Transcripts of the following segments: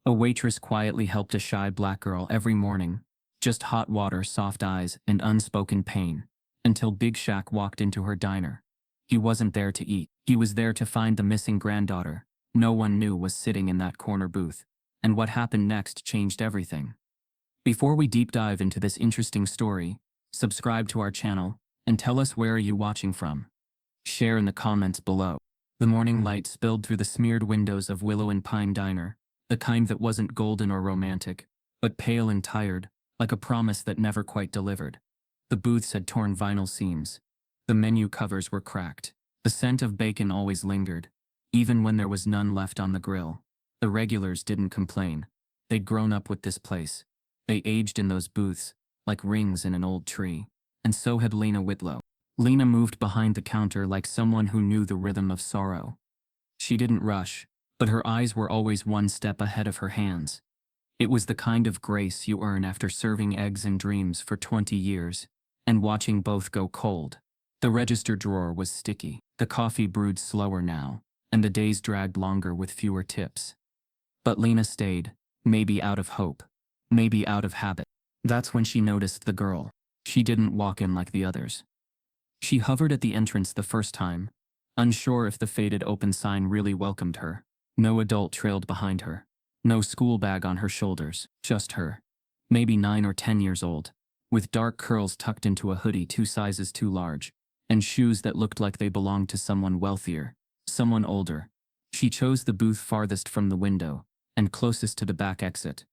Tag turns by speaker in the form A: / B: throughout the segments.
A: A waitress quietly helped a shy black girl every morning. Just hot water, soft eyes, and unspoken pain. Until Big Shaq walked into her diner. He wasn't there to eat. He was there to find the missing granddaughter. No one knew was sitting in that corner booth. And what happened next changed everything. Before we deep dive into this interesting story, subscribe to our channel, and tell us where are you watching from. Share in the comments below. The morning light spilled through the smeared windows of Willow and Pine Diner, the kind that wasn't golden or romantic, but pale and tired, like a promise that never quite delivered. The booths had torn vinyl seams. The menu covers were cracked. The scent of bacon always lingered, even when there was none left on the grill. The regulars didn't complain. They'd grown up with this place. They aged in those booths, like rings in an old tree. And so had Lena Whitlow. Lena moved behind the counter like someone who knew the rhythm of sorrow. She didn't rush, but her eyes were always one step ahead of her hands. It was the kind of grace you earn after serving eggs and dreams for 20 years, and watching both go cold. The register drawer was sticky. The coffee brewed slower now, and the days dragged longer with fewer tips. But Lena stayed, maybe out of hope, maybe out of habit. That's when she noticed the girl. She didn't walk in like the others. She hovered at the entrance the first time, unsure if the faded open sign really welcomed her. No adult trailed behind her. No school bag on her shoulders, just her. Maybe 9 or 10 years old, with dark curls tucked into a hoodie 2 sizes too large, and shoes that looked like they belonged to someone wealthier, someone older. She chose the booth farthest from the window, and closest to the back exit.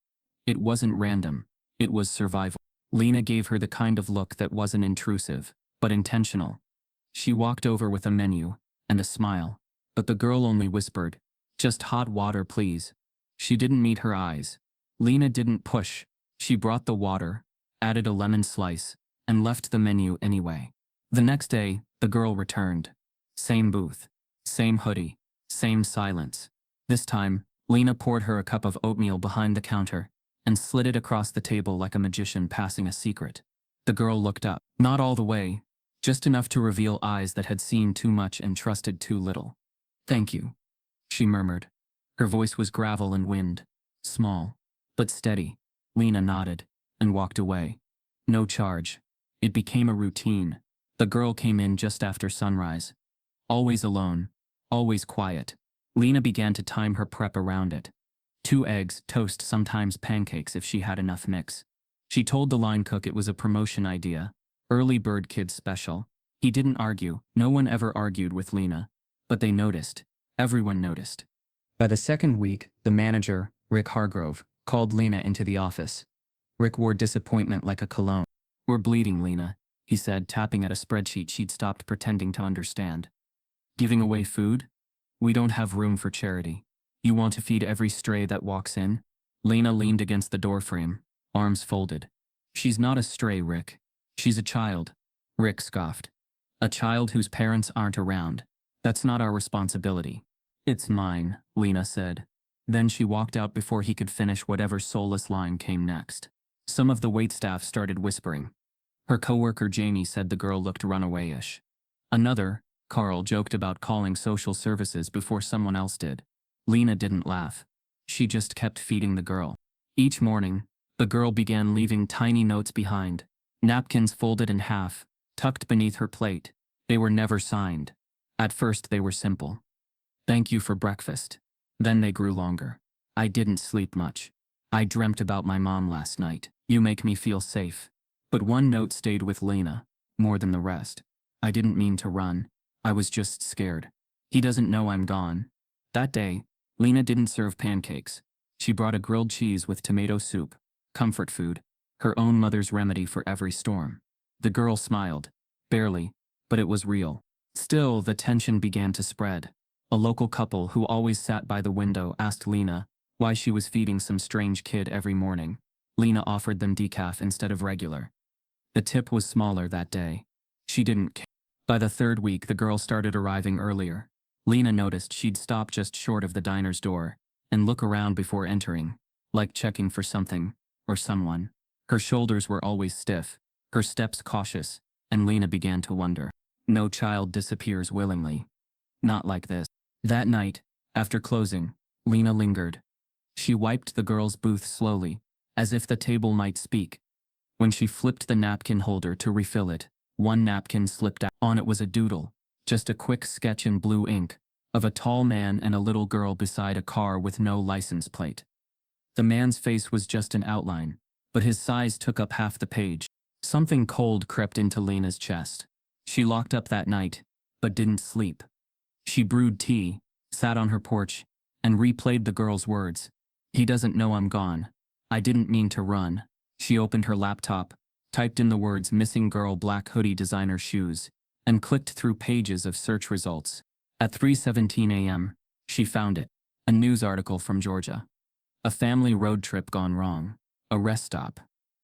A: It wasn't random, it was survival. Lena gave her the kind of look that wasn't intrusive, but intentional. She walked over with a menu, and a smile, but the girl only whispered, "Just hot water, please." She didn't meet her eyes. Lena didn't push. She brought the water, added a lemon slice, and left the menu anyway. The next day, the girl returned. Same booth, same hoodie, same silence. This time, Lena poured her a cup of oatmeal behind the counter, and slid it across the table like a magician passing a secret. The girl looked up, not all the way, just enough to reveal eyes that had seen too much and trusted too little. "Thank you," she murmured. Her voice was gravel and wind, small, but steady. Lena nodded, and walked away. No charge. It became a routine. The girl came in just after sunrise. Always alone, always quiet. Lena began to time her prep around it. 2 eggs, toast, sometimes pancakes if she had enough mix. She told the line cook it was a promotion idea, early bird kids special. He didn't argue. No one ever argued with Lena. But they noticed. Everyone noticed. By the second week, the manager, Rick Hargrove, called Lena into the office. Rick wore disappointment like a cologne. "We're bleeding, Lena," he said, tapping at a spreadsheet she'd stopped pretending to understand. "Giving away food? We don't have room for charity. You want to feed every stray that walks in?" Lena leaned against the doorframe, arms folded. "She's not a stray, Rick. She's a child." Rick scoffed. "A child whose parents aren't around. That's not our responsibility." "It's mine," Lena said. Then she walked out before he could finish whatever soulless line came next. Some of the waitstaff started whispering. Her coworker Jamie said the girl looked runawayish. Another, Carl, joked about calling social services before someone else did. Lena didn't laugh. She just kept feeding the girl. Each morning, the girl began leaving tiny notes behind. Napkins folded in half, tucked beneath her plate. They were never signed. At first they were simple. "Thank you for breakfast." Then they grew longer. "I didn't sleep much. I dreamt about my mom last night. You make me feel safe." But one note stayed with Lena, more than the rest. "I didn't mean to run. I was just scared. He doesn't know I'm gone." That day, Lena didn't serve pancakes. She brought a grilled cheese with tomato soup, comfort food, her own mother's remedy for every storm. The girl smiled, barely, but it was real. Still, the tension began to spread. A local couple who always sat by the window asked Lena why she was feeding some strange kid every morning. Lena offered them decaf instead of regular. The tip was smaller that day. She didn't care. By the 3rd week, the girl started arriving earlier. Lena noticed she'd stop just short of the diner's door and look around before entering, like checking for something or someone. Her shoulders were always stiff, her steps cautious, and Lena began to wonder. No child disappears willingly. Not like this. That night, after closing, Lena lingered. She wiped the girl's booth slowly, as if the table might speak. When she flipped the napkin holder to refill it, one napkin slipped out. On it was a doodle, just a quick sketch in blue ink, of a tall man and a little girl beside a car with no license plate. The man's face was just an outline, but his size took up half the page. Something cold crept into Lena's chest. She locked up that night, but didn't sleep. She brewed tea, sat on her porch, and replayed the girl's words. He doesn't know I'm gone. I didn't mean to run. She opened her laptop, typed in the words missing girl black hoodie designer shoes, and clicked through pages of search results. At 3:17 a.m., she found it. A news article from Georgia. A family road trip gone wrong. A rest stop.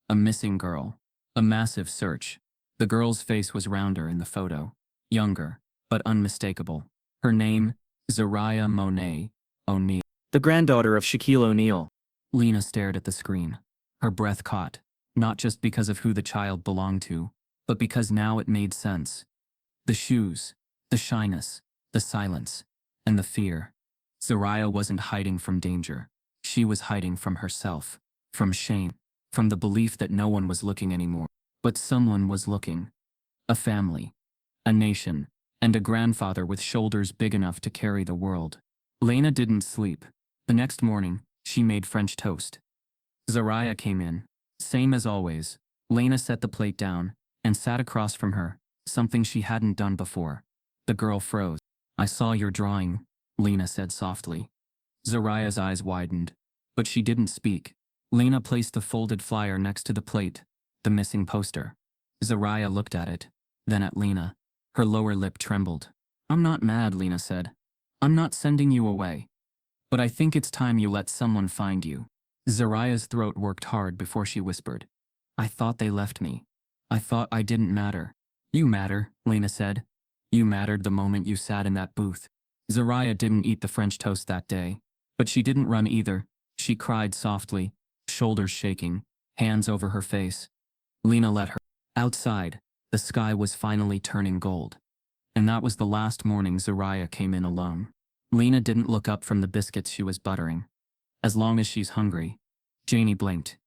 A: A missing girl. A massive search. The girl's face was rounder in the photo. Younger, but unmistakable. Her name, Zariah Monet O'Neal.
B: The granddaughter of Shaquille O'Neal.
A: Lena stared at the screen. Her breath caught, not just because of who the child belonged to, but because now it made sense. The shoes, the shyness, the silence, and the fear. Zariah wasn't hiding from danger. She was hiding from herself, from shame, from the belief that no one was looking anymore. But someone was looking. A family, a nation, and a grandfather with shoulders big enough to carry the world. Lena didn't sleep. The next morning, she made French toast. Zariah came in. Same as always. Lena set the plate down and sat across from her, something she hadn't done before. The girl froze. I saw your drawing, Lena said softly. Zariah's eyes widened, but she didn't speak. Lena placed the folded flyer next to the plate, the missing poster. Zariah looked at it, then at Lena. Her lower lip trembled. I'm not mad, Lena said. I'm not sending you away. But I think it's time you let someone find you. Zariah's throat worked hard before she whispered. I thought they left me. I thought I didn't matter. You matter, Lena said. You mattered the moment you sat in that booth. Zariah didn't eat the French toast that day, but she didn't run either. She cried softly, shoulders shaking, hands over her face. Lena let her. Outside, the sky was finally turning gold. And that was the last morning Zariah came in alone. Lena didn't look up from the biscuits she was buttering. As long as she's hungry. Janie blinked.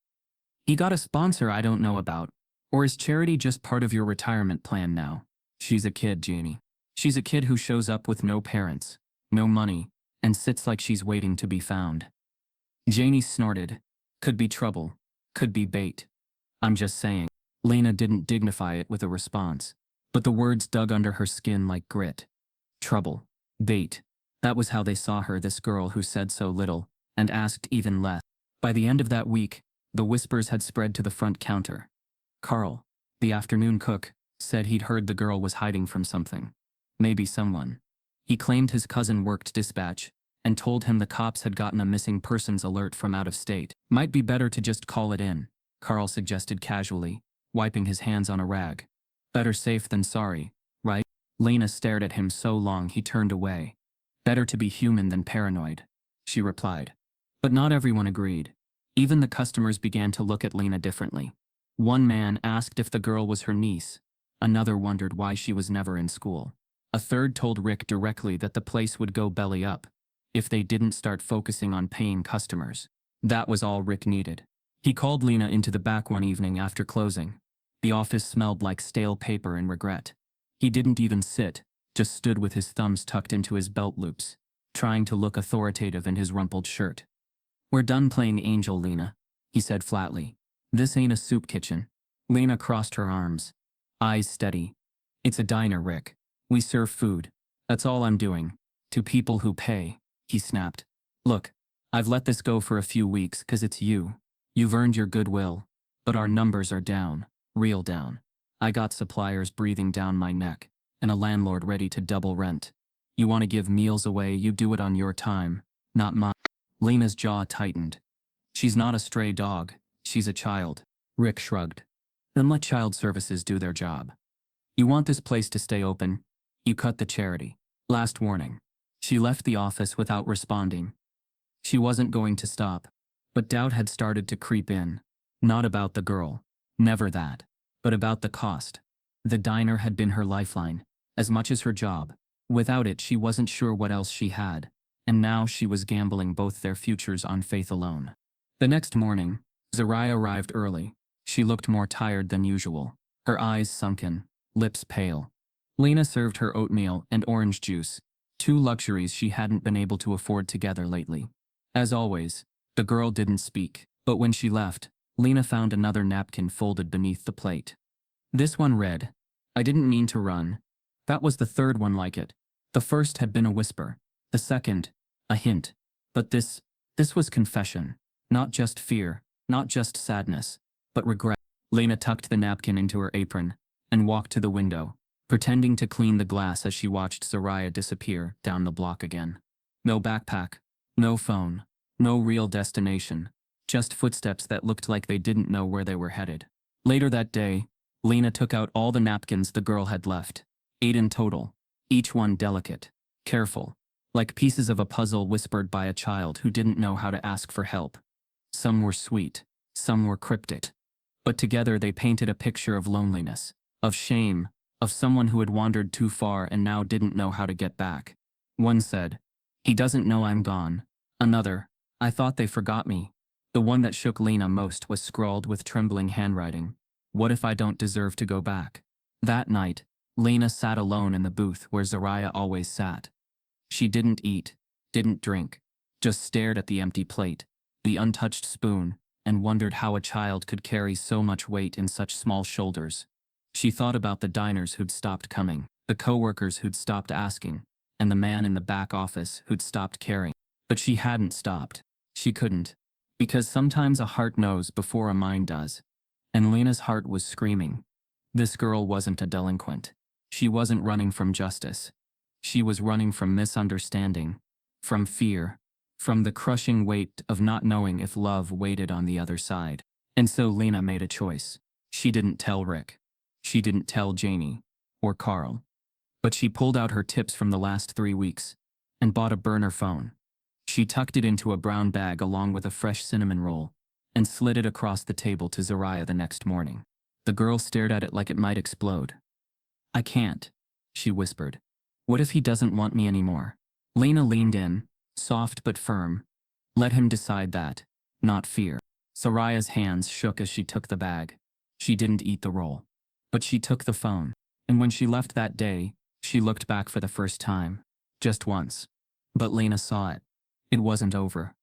A: He got a sponsor I don't know about. Or is charity just part of your retirement plan now? She's a kid, Janie. She's a kid who shows up with no parents, no money, and sits like she's waiting to be found. Janie snorted. Could be trouble. Could be bait. I'm just saying. Lena didn't dignify it with a response, but the words dug under her skin like grit. Trouble. Bait. That was how they saw her, this girl who said so little, and asked even less. By the end of that week, the whispers had spread to the front counter. Carl, the afternoon cook, said he'd heard the girl was hiding from something. Maybe someone. He claimed his cousin worked dispatch, and told him the cops had gotten a missing persons alert from out of state. Might be better to just call it in, Carl suggested casually, wiping his hands on a rag. Better safe than sorry, right? Lena stared at him so long he turned away. Better to be human than paranoid, she replied. But not everyone agreed. Even the customers began to look at Lena differently. One man asked if the girl was her niece. Another wondered why she was never in school. A third told Rick directly that the place would go belly up if they didn't start focusing on paying customers. That was all Rick needed. He called Lena into the back one evening after closing. The office smelled like stale paper and regret. He didn't even sit, just stood with his thumbs tucked into his belt loops, trying to look authoritative in his rumpled shirt. We're done playing angel, Lena, he said flatly. This ain't a soup kitchen. Lena crossed her arms, eyes steady. It's a diner, Rick. We serve food. That's all I'm doing. To people who pay, he snapped. Look, I've let this go for a few weeks 'cause it's you. You've earned your goodwill, but our numbers are down, real down. I got suppliers breathing down my neck, and a landlord ready to double rent. You want to give meals away, you do it on your time, not mine. Lena's jaw tightened. She's not a stray dog, she's a child. Rick shrugged. Then let child services do their job. You want this place to stay open? You cut the charity. Last warning. She left the office without responding. She wasn't going to stop, but doubt had started to creep in. Not about the girl. Never that. But about the cost. The diner had been her lifeline, as much as her job. Without it, she wasn't sure what else she had. and now she was gambling both their futures on faith alone. The next morning, Zariah arrived early. She looked more tired than usual, her eyes sunken, lips pale. Lena served her oatmeal and orange juice, two luxuries she hadn't been able to afford together lately. As always, the girl didn't speak, but when she left, Lena found another napkin folded beneath the plate. This one read, "I didn't mean to run." That was the third one like it. The first had been a whisper, the second, a hint. But this was confession. Not just fear, not just sadness, but regret. Lena tucked the napkin into her apron and walked to the window, pretending to clean the glass as she watched Zariah disappear down the block again. No backpack, no phone, no real destination, just footsteps that looked like they didn't know where they were headed. Later that day, Lena took out all the napkins the girl had left, 8 in total, each one delicate, careful, like pieces of a puzzle whispered by a child who didn't know how to ask for help. Some were sweet, some were cryptic, but together they painted a picture of loneliness, of shame, of someone who had wandered too far and now didn't know how to get back. One said, "He doesn't know I'm gone." Another, "I thought they forgot me." The one that shook Lena most was scrawled with trembling handwriting, "What if I don't deserve to go back?" That night, Lena sat alone in the booth where Zariah always sat. She didn't eat, didn't drink, just stared at the empty plate, the untouched spoon, and wondered how a child could carry so much weight in such small shoulders. She thought about the diners who'd stopped coming, the coworkers who'd stopped asking, and the man in the back office who'd stopped caring. But she hadn't stopped. She couldn't. Because sometimes a heart knows before a mind does. And Lena's heart was screaming. This girl wasn't a delinquent. She wasn't running from justice. She was running from misunderstanding, from fear, from the crushing weight of not knowing if love waited on the other side. And so Lena made a choice. She didn't tell Rick. She didn't tell Janie, or Carl. But she pulled out her tips from the last 3 weeks and bought a burner phone. She tucked it into a brown bag along with a fresh cinnamon roll and slid it across the table to Zariah the next morning. The girl stared at it like it might explode. "I can't," she whispered. "What if he doesn't want me anymore?" Lena leaned in, soft but firm. Let him decide that, not fear. Zariah's hands shook as she took the bag. She didn't eat the roll. But she took the phone, and when she left that day, she looked back for the first time. Just once. But Lena saw it. It wasn't over.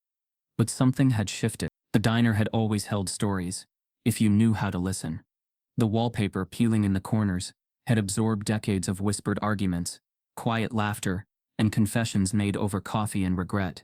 A: But something had shifted. The diner had always held stories, if you knew how to listen. The wallpaper peeling in the corners had absorbed decades of whispered arguments, quiet laughter, and confessions made over coffee and regret.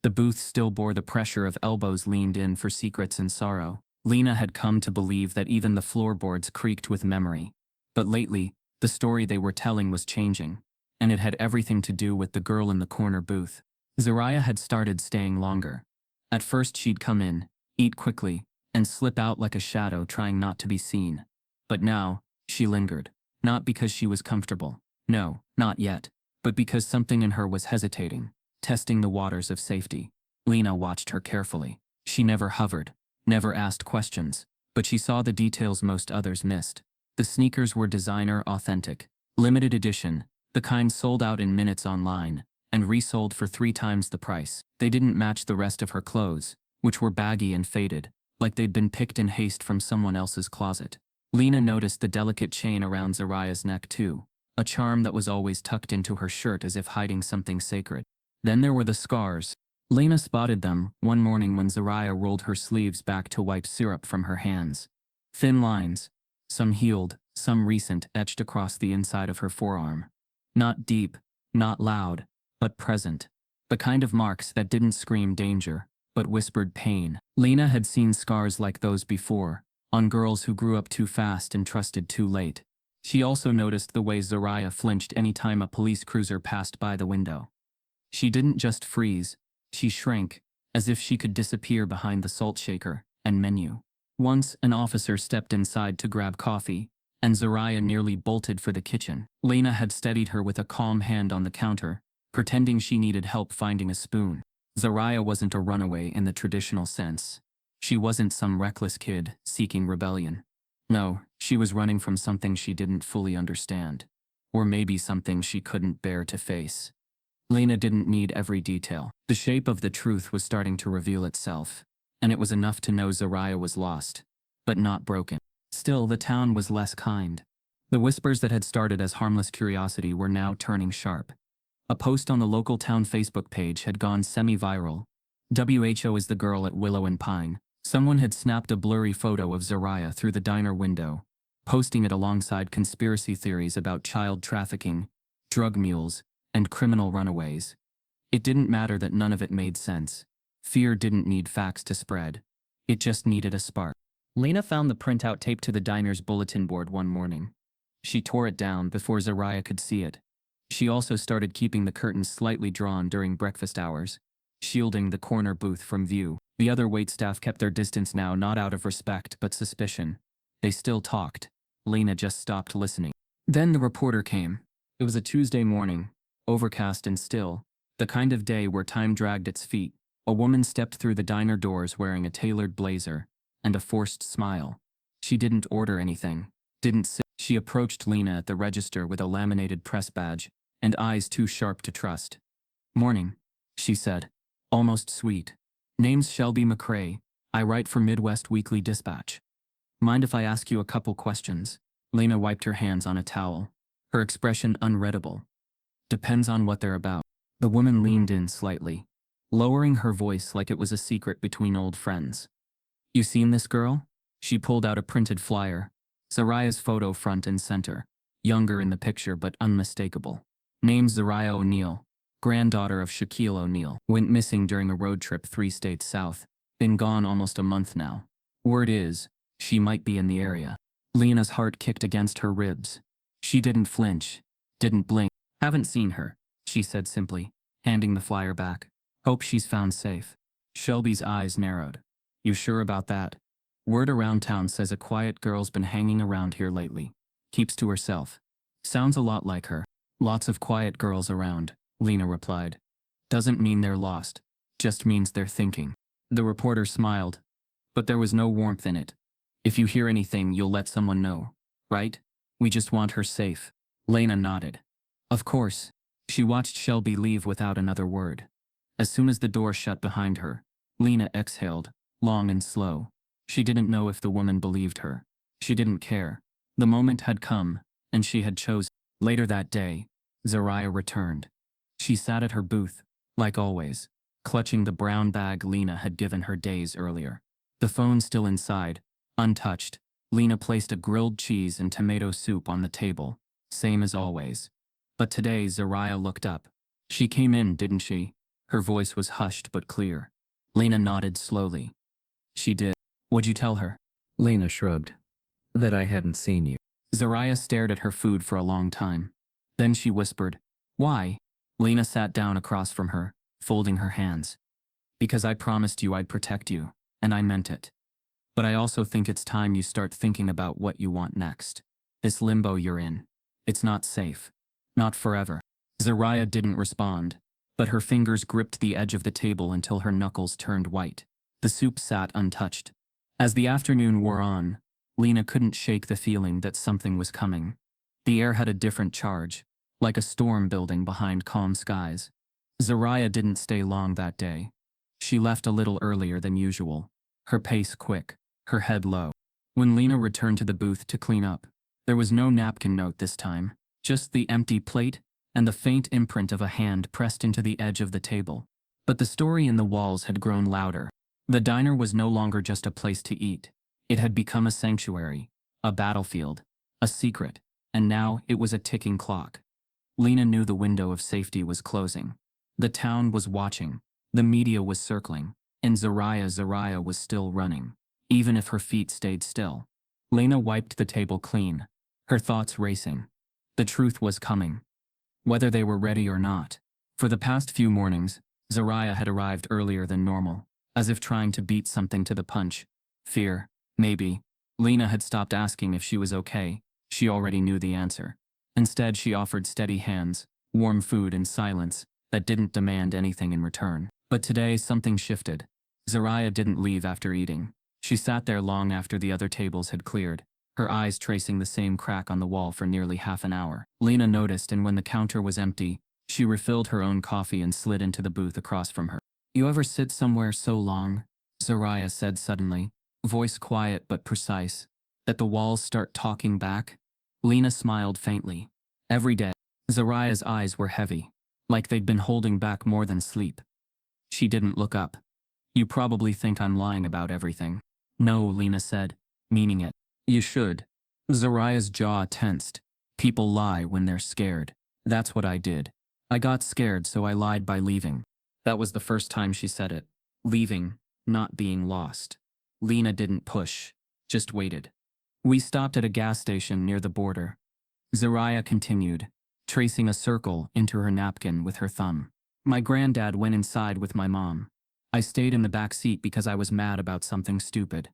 A: The booth still bore the pressure of elbows leaned in for secrets and sorrow. Lena had come to believe that even the floorboards creaked with memory. But lately, the story they were telling was changing, and it had everything to do with the girl in the corner booth. Zariah had started staying longer. At first she'd come in, eat quickly, and slip out like a shadow trying not to be seen. But now, she lingered. Not because she was comfortable. No, not yet. But because something in her was hesitating, testing the waters of safety. Lena watched her carefully. She never hovered, never asked questions, but she saw the details most others missed. The sneakers were designer authentic, limited edition, the kind sold out in minutes online, and resold for 3 times the price. They didn't match the rest of her clothes, which were baggy and faded, like they'd been picked in haste from someone else's closet. Lena noticed the delicate chain around Zariah's neck too, a charm that was always tucked into her shirt as if hiding something sacred. Then there were the scars. Lena spotted them one morning when Zariah rolled her sleeves back to wipe syrup from her hands. Thin lines, some healed, some recent, etched across the inside of her forearm. Not deep, not loud, but present. The kind of marks that didn't scream danger, but whispered pain. Lena had seen scars like those before, on girls who grew up too fast and trusted too late. She also noticed the way Zariah flinched any time a police cruiser passed by the window. She didn't just freeze, she shrank, as if she could disappear behind the salt shaker and menu. Once, an officer stepped inside to grab coffee, and Zariah nearly bolted for the kitchen. Lena had steadied her with a calm hand on the counter, pretending she needed help finding a spoon. Zariah wasn't a runaway in the traditional sense. She wasn't some reckless kid seeking rebellion. No, she was running from something she didn't fully understand. Or maybe something she couldn't bear to face. Lena didn't need every detail. The shape of the truth was starting to reveal itself, and it was enough to know Zariah was lost, but not broken. Still, the town was less kind. The whispers that had started as harmless curiosity were now turning sharp. A post on the local town Facebook page had gone semi-viral. "WHO is the girl at Willow and Pine." Someone had snapped a blurry photo of Zariah through the diner window, posting it alongside conspiracy theories about child trafficking, drug mules, and criminal runaways. It didn't matter that none of it made sense. Fear didn't need facts to spread. It just needed a spark. Lena found the printout taped to the diner's bulletin board one morning. She tore it down before Zariah could see it. She also started keeping the curtains slightly drawn during breakfast hours, shielding the corner booth from view. The other waitstaff kept their distance now, not out of respect but suspicion. They still talked. Lena just stopped listening. Then the reporter came. It was a Tuesday morning, overcast and still, the kind of day where time dragged its feet. A woman stepped through the diner doors wearing a tailored blazer and a forced smile. She didn't order anything, didn't sit. She approached Lena at the register with a laminated press badge and eyes too sharp to trust. "Morning," she said, almost sweet. "Name's Shelby McCrae. I write for Midwest Weekly Dispatch. Mind if I ask you a couple questions?" Lena wiped her hands on a towel, her expression unreadable. "Depends on what they're about." The woman leaned in slightly, lowering her voice like it was a secret between old friends. "You seen this girl?" She pulled out a printed flyer. Zariah's photo front and center, younger in the picture but unmistakable. Name's Zariah O'Neal, granddaughter of Shaquille O'Neal. Went missing during a road trip 3 states south. Been gone almost a month now. Word is, she might be in the area. Lena's heart kicked against her ribs. She didn't flinch, didn't blink. "Haven't seen her," she said simply, handing the flyer back. "Hope she's found safe." Shelby's eyes narrowed. "You sure about that? Word around town says a quiet girl's been hanging around here lately. Keeps to herself. Sounds a lot like her." "Lots of quiet girls around," Lena replied. "Doesn't mean they're lost. Just means they're thinking." The reporter smiled, but there was no warmth in it. "If you hear anything, you'll let someone know, right? We just want her safe." Lena nodded. "Of course." She watched Shelby leave without another word. As soon as the door shut behind her, Lena exhaled, long and slow. She didn't know if the woman believed her. She didn't care. The moment had come, and she had chosen. Later that day, Zariah returned. She sat at her booth, like always, clutching the brown bag Lena had given her days earlier. The phone still inside, untouched. Lena placed a grilled cheese and tomato soup on the table, same as always. But today Zariah looked up. "She came in, didn't she?" Her voice was hushed but clear. Lena nodded slowly. "She did. What'd you tell her?"
B: Lena shrugged. "That I hadn't seen you."
A: Zariah stared at her food for a long time. Then she whispered, "Why?" Lena sat down across from her, folding her hands. "Because I promised you I'd protect you, and I meant it. But I also think it's time you start thinking about what you want next. This limbo you're in. It's not safe. Not forever." Zariah didn't respond, but her fingers gripped the edge of the table until her knuckles turned white. The soup sat untouched. As the afternoon wore on, Lena couldn't shake the feeling that something was coming. The air had a different charge, like a storm building behind calm skies. Zariah didn't stay long that day. She left a little earlier than usual, her pace quick, her head low. When Lena returned to the booth to clean up, there was no napkin note this time, just the empty plate and the faint imprint of a hand pressed into the edge of the table. But the story in the walls had grown louder. The diner was no longer just a place to eat. It had become a sanctuary, a battlefield, a secret, and now it was a ticking clock. Lena knew the window of safety was closing. The town was watching, the media was circling, and Zariah was still running, even if her feet stayed still. Lena wiped the table clean, her thoughts racing. The truth was coming, whether they were ready or not. For the past few mornings, Zariah had arrived earlier than normal, as if trying to beat something to the punch. Fear, maybe. Lena had stopped asking if she was okay. She already knew the answer. Instead, she offered steady hands, warm food and silence that didn't demand anything in return. But today, something shifted. Zariah didn't leave after eating. She sat there long after the other tables had cleared, her eyes tracing the same crack on the wall for nearly half an hour. Lena noticed, and when the counter was empty, She refilled her own coffee and slid into the booth across from her. You ever sit somewhere so long, Zariah said suddenly, voice quiet but precise, that the walls start talking back? Lena smiled faintly. Every day. Zariah's eyes were heavy, like they'd been holding back more than sleep. She didn't look up. You probably think I'm lying about everything. No, Lena said, meaning it. You should. Zariah's jaw tensed. People lie when they're scared. That's what I did. I got scared, so I lied by leaving. That was the first time she said it. Leaving, not being lost. Lena didn't push, just waited. We stopped at a gas station near the border. Zariah continued, tracing a circle into her napkin with her thumb. My granddad went inside with my mom. I stayed in the back seat because I was mad about something stupid.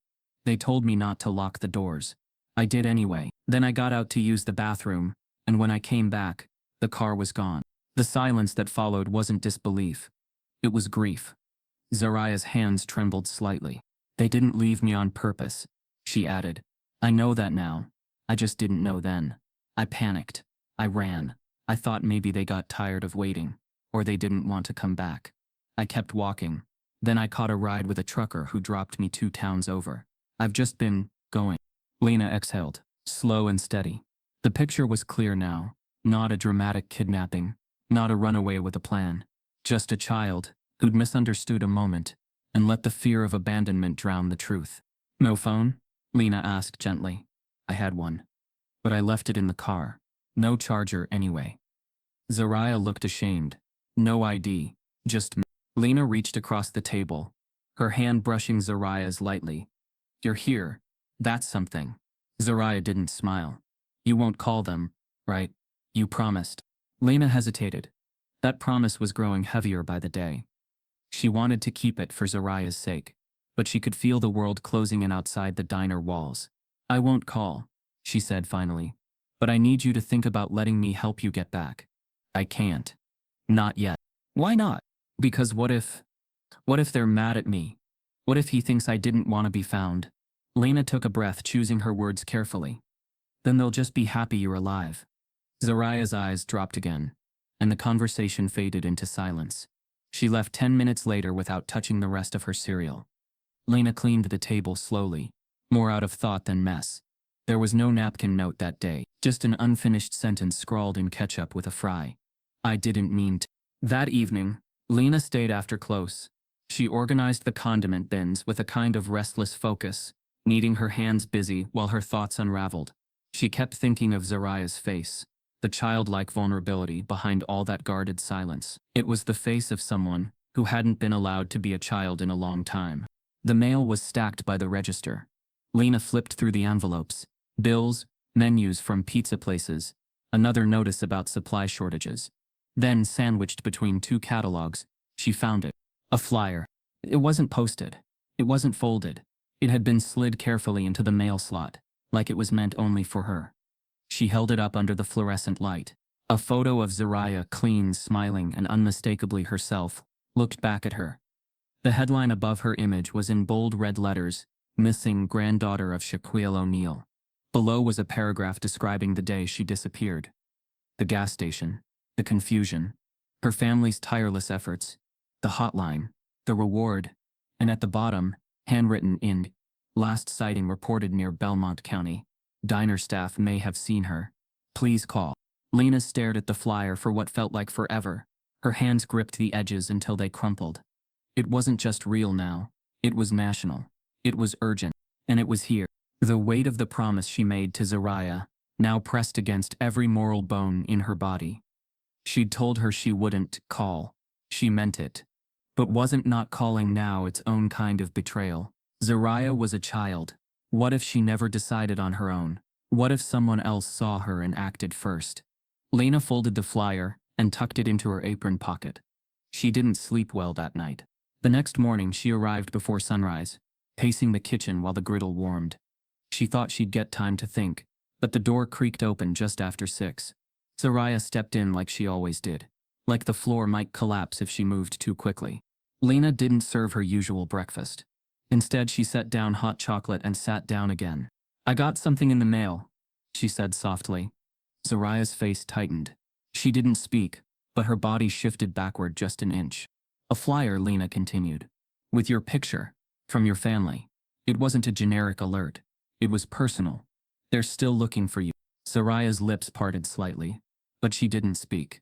A: They told me not to lock the doors. I did anyway. Then I got out to use the bathroom, and when I came back, the car was gone. The silence that followed wasn't disbelief. It was grief. Zariah's hands trembled slightly. They didn't leave me on purpose, she added. I know that now. I just didn't know then. I panicked. I ran. I thought maybe they got tired of waiting, or they didn't want to come back. I kept walking. Then I caught a ride with a trucker who dropped me 2 towns over. I've just been going. Lena exhaled, slow and steady. The picture was clear now. Not a dramatic kidnapping, not a runaway with a plan. Just a child who'd misunderstood a moment and let the fear of abandonment drown the truth. No phone? Lena asked gently. I had one, but I left it in the car. No charger anyway. Zariah looked ashamed. No ID, just me. Lena reached across the table, her hand brushing Zariah's lightly. You're here. That's something. Zariah didn't smile. You won't call them, right? You promised. Lena hesitated. That promise was growing heavier by the day. She wanted to keep it for Zariah's sake, but she could feel the world closing in outside the diner walls. I won't call, she said finally. But I need you to think about letting me help you get back. I can't. Not yet. Why not? Because what if they're mad at me? What if he thinks I didn't want to be found? Lena took a breath, choosing her words carefully. Then they'll just be happy you're alive. Zariah's eyes dropped again, and the conversation faded into silence. She left 10 minutes later without touching the rest of her cereal. Lena cleaned the table slowly, more out of thought than mess. There was no napkin note that day, just an unfinished sentence scrawled in ketchup with a fry. I didn't mean to. That evening, Lena stayed after close. She organized the condiment bins with a kind of restless focus, needing her hands busy while her thoughts unraveled. She kept thinking of Zariah's face, the childlike vulnerability behind all that guarded silence. It was the face of someone who hadn't been allowed to be a child in a long time. The mail was stacked by the register. Lena flipped through the envelopes. Bills, menus from pizza places, another notice about supply shortages. Then, sandwiched between 2 catalogs, she found it. A flyer. It wasn't posted. It wasn't folded. It had been slid carefully into the mail slot, like it was meant only for her. She held it up under the fluorescent light. A photo of Zariah, clean, smiling, and unmistakably herself, looked back at her. The headline above her image was in bold red letters, "Missing granddaughter of Shaquille O'Neal." Below was a paragraph describing the day she disappeared. The gas station, the confusion, her family's tireless efforts, the hotline, the reward, and at the bottom, handwritten in, last sighting reported near Belmont County. Diner staff may have seen her. Please call. Lena stared at the flyer for what felt like forever. Her hands gripped the edges until they crumpled. It wasn't just real now. It was national. It was urgent. And it was here. The weight of the promise she made to Zariah, now pressed against every moral bone in her body. She'd told her she wouldn't call. She meant it. But wasn't not calling now its own kind of betrayal? Zariah was a child. What if she never decided on her own? What if someone else saw her and acted first? Lena folded the flyer and tucked it into her apron pocket. She didn't sleep well that night. The next morning she arrived before sunrise, pacing the kitchen while the griddle warmed. She thought she'd get time to think, but the door creaked open just after 6. Zariah stepped in like she always did, like the floor might collapse if she moved too quickly. Lena didn't serve her usual breakfast. Instead, she set down hot chocolate and sat down again. I got something in the mail, she said softly. Zariah's face tightened. She didn't speak, but her body shifted backward just an inch. A flyer, Lena continued. With your picture. From your family. It wasn't a generic alert. It was personal. They're still looking for you. Zariah's lips parted slightly, but she didn't speak.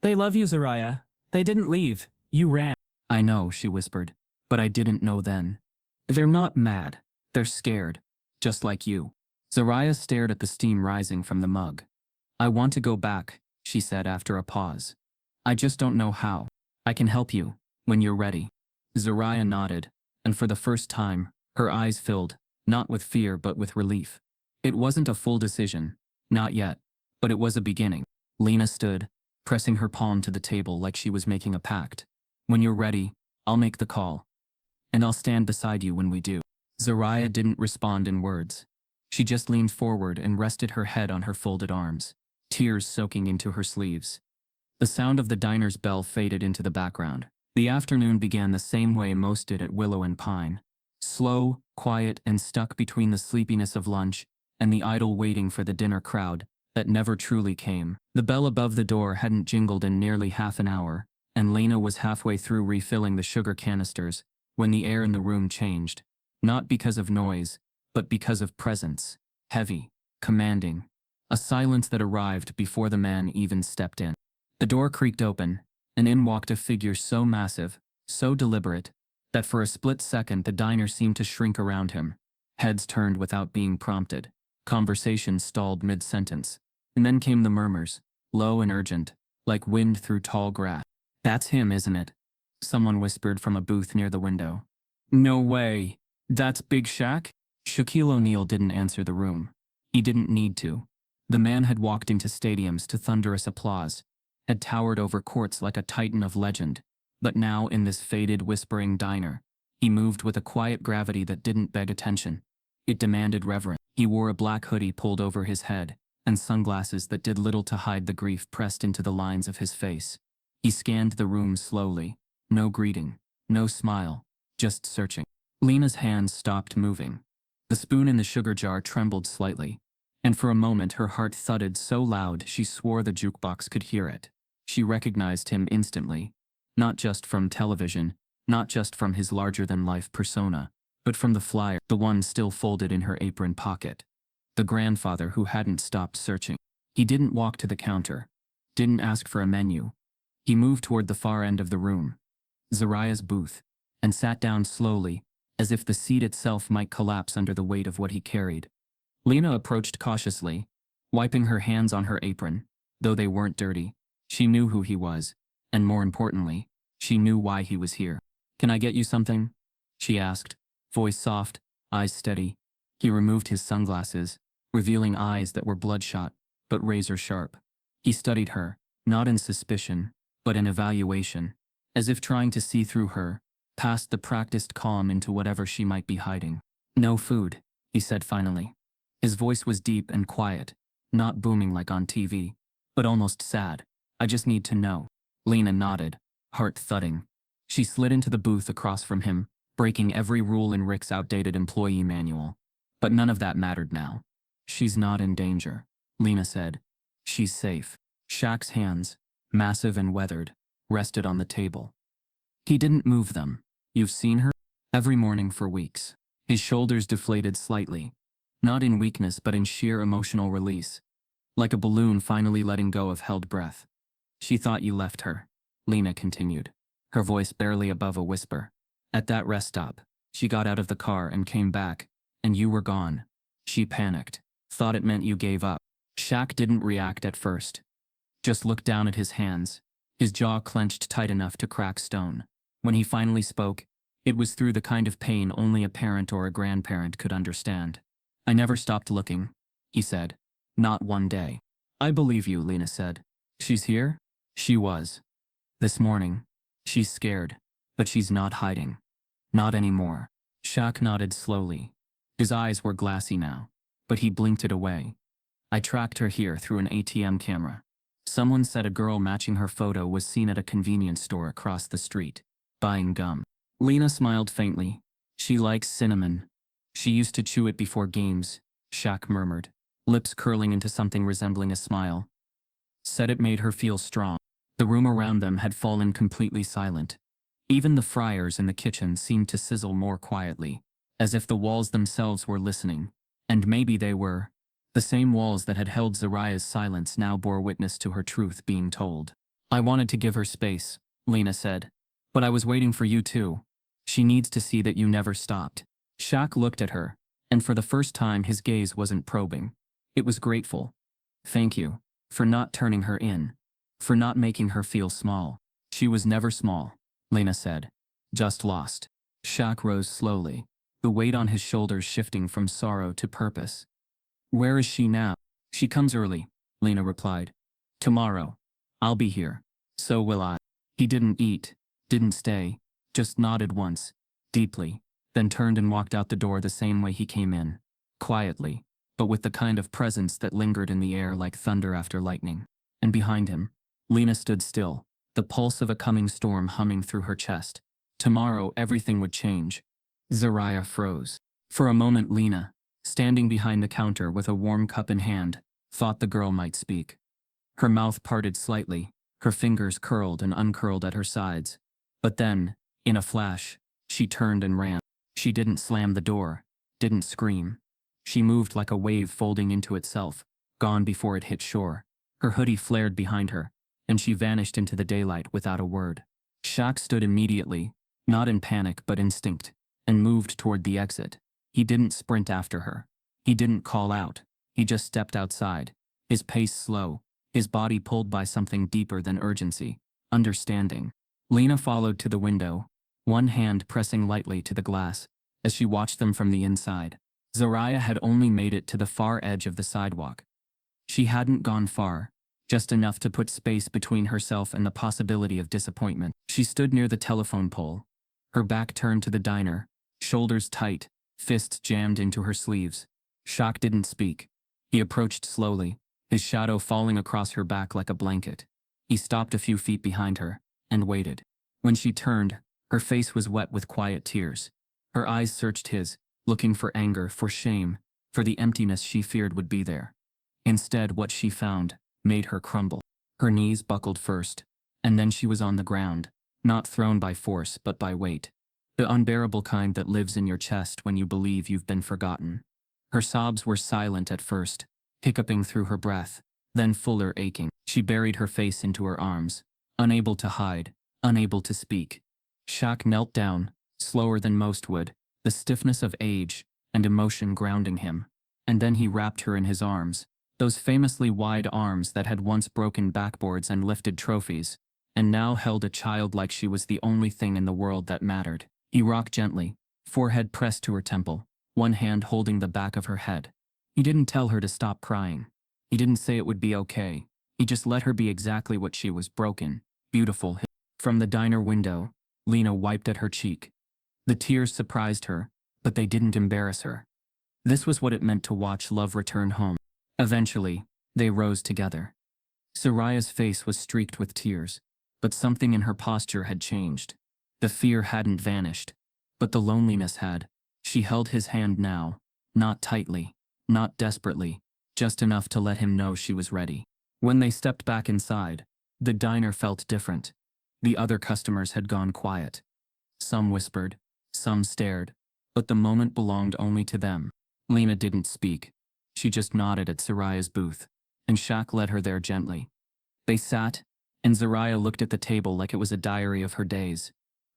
C: They love you, Zariah. They didn't leave. You ran.
A: I know, she whispered, but I didn't know then. They're not mad. They're scared. Just like you. Zariah stared at the steam rising from the mug. I want to go back, she said after a pause. I just don't know how. I can help you, when you're ready. Zariah nodded, and for the first time, her eyes filled, not with fear but with relief. It wasn't a full decision, not yet, but it was a beginning. Lena stood, pressing her palm to the table like she was making a pact. When you're ready, I'll make the call. And I'll stand beside you when we do. Zariah didn't respond in words. She just leaned forward and rested her head on her folded arms, tears soaking into her sleeves. The sound of the diner's bell faded into the background. The afternoon began the same way most did at Willow and Pine. Slow, quiet, and stuck between the sleepiness of lunch and the idle waiting for the dinner crowd that never truly came. The bell above the door hadn't jingled in nearly half an hour, and Lena was halfway through refilling the sugar canisters when the air in the room changed. Not because of noise, but because of presence. Heavy, commanding. A silence that arrived before the man even stepped in. The door creaked open, and in walked a figure so massive, so deliberate, that for a split second the diner seemed to shrink around him. Heads turned without being prompted. Conversation stalled mid-sentence. And then came the murmurs, low and urgent, like wind through tall grass. That's him, isn't it? Someone whispered from a booth near the window. No way. That's Big Shaq? Shaquille O'Neal didn't answer the room. He didn't need to. The man had walked into stadiums to thunderous applause, had towered over courts like a titan of legend, but now in this faded, whispering diner, he moved with a quiet gravity that didn't beg attention. It demanded reverence. He wore a black hoodie pulled over his head, and sunglasses that did little to hide the grief pressed into the lines of his face. He scanned the room slowly. No greeting, no smile, just searching. Lena's hands stopped moving. The spoon in the sugar jar trembled slightly, and for a moment her heart thudded so loud she swore the jukebox could hear it. She recognized him instantly, not just from television, not just from his larger-than-life persona, but from the flyer, the one still folded in her apron pocket. The grandfather who hadn't stopped searching. He didn't walk to the counter, didn't ask for a menu. He moved toward the far end of the room, Zariah's booth, and sat down slowly, as if the seat itself might collapse under the weight of what he carried. Lena approached cautiously, wiping her hands on her apron. Though they weren't dirty, she knew who he was, and more importantly, she knew why he was here. Can I get you something? She asked, voice soft, eyes steady. He removed his sunglasses, revealing eyes that were bloodshot, but razor sharp. He studied her, not in suspicion, but in evaluation, as if trying to see through her, past the practiced calm into whatever she might be hiding. No food, he said finally. His voice was deep and quiet, not booming like on TV, but almost sad. I just need to know. Lena nodded, heart thudding. She slid into the booth across from him, breaking every rule in Rick's outdated employee manual. But none of that mattered now. She's not in danger, Lena said. She's safe. Shaq's hands, massive and weathered, rested on the table. He didn't move them. You've seen her? Every morning for weeks. His shoulders deflated slightly, not in weakness but in sheer emotional release, like a balloon finally letting go of held breath. She thought you left her, Lena continued, her voice barely above a whisper. At that rest stop, she got out of the car and came back, and you were gone. She panicked, thought it meant you gave up. Shaq didn't react at first. Just looked down at his hands, his jaw clenched tight enough to crack stone. When he finally spoke, it was through the kind of pain only a parent or a grandparent could understand. I never stopped looking, he said. Not one day. I believe you, Lena said. She's here? She was. This morning. She's scared, but she's not hiding. Not anymore. Shaq nodded slowly. His eyes were glassy now, but he blinked it away. I tracked her here through an ATM camera. Someone said a girl matching her photo was seen at a convenience store across the street, buying gum. Lena smiled faintly. She likes cinnamon. She used to chew it before games, Shaq murmured, lips curling into something resembling a smile. Said it made her feel strong. The room around them had fallen completely silent. Even the fryers in the kitchen seemed to sizzle more quietly, as if the walls themselves were listening. And maybe they were. The same walls that had held Zariah's silence now bore witness to her truth being told. I wanted to give her space, Lena said. But I was waiting for you too. She needs to see that you never stopped. Shaq looked at her, and for the first time his gaze wasn't probing. It was grateful. Thank you. For not turning her in. For not making her feel small. She was never small, Lena said. Just lost. Shaq rose slowly, the weight on his shoulders shifting from sorrow to purpose. Where is she now? She comes early, Lena replied. Tomorrow. I'll be here. So will I. He didn't eat, didn't stay, just nodded once, deeply, then turned and walked out the door the same way he came in. Quietly, but with the kind of presence that lingered in the air like thunder after lightning. And behind him, Lena stood still, the pulse of a coming storm humming through her chest. Tomorrow everything would change. Zariah froze. For a moment Lena, standing behind the counter with a warm cup in hand, thought the girl might speak. Her mouth parted slightly, her fingers curled and uncurled at her sides. But then, in a flash, she turned and ran. She didn't slam the door, didn't scream. She moved like a wave folding into itself, gone before it hit shore. Her hoodie flared behind her, and she vanished into the daylight without a word. Shaq stood immediately, not in panic but instinct, and moved toward the exit. He didn't sprint after her. He didn't call out. He just stepped outside, his pace slow, his body pulled by something deeper than urgency, understanding. Lena followed to the window, one hand pressing lightly to the glass, as she watched them from the inside. Zariah had only made it to the far edge of the sidewalk. She hadn't gone far, just enough to put space between herself and the possibility of disappointment. She stood near the telephone pole, her back turned to the diner, shoulders tight, fists jammed into her sleeves. Shaq didn't speak. He approached slowly, his shadow falling across her back like a blanket. He stopped a few feet behind her, and waited. When she turned, her face was wet with quiet tears. Her eyes searched his, looking for anger, for shame, for the emptiness she feared would be there. Instead, what she found made her crumble. Her knees buckled first, and then she was on the ground, not thrown by force but by weight. The unbearable kind that lives in your chest when you believe you've been forgotten. Her sobs were silent at first, hiccuping through her breath, then fuller, aching. She buried her face into her arms, unable to hide, unable to speak. Shaq knelt down, slower than most would, the stiffness of age and emotion grounding him. And then he wrapped her in his arms, those famously wide arms that had once broken backboards and lifted trophies, and now held a child like she was the only thing in the world that mattered. He rocked gently, forehead pressed to her temple, one hand holding the back of her head. He didn't tell her to stop crying. He didn't say it would be okay. He just let her be exactly what she was, broken, beautiful. From the diner window, Lena wiped at her cheek. The tears surprised her, but they didn't embarrass her. This was what it meant to watch love return home. Eventually, they rose together. Zariah's face was streaked with tears, but something in her posture had changed. The fear hadn't vanished, but the loneliness had. She held his hand now, not tightly, not desperately, just enough to let him know she was ready. When they stepped back inside, the diner felt different. The other customers had gone quiet. Some whispered, some stared, but the moment belonged only to them. Lena didn't speak. She just nodded at Zariah's booth, and Shaq led her there gently. They sat, and Zariah looked at the table like it was a diary of her days.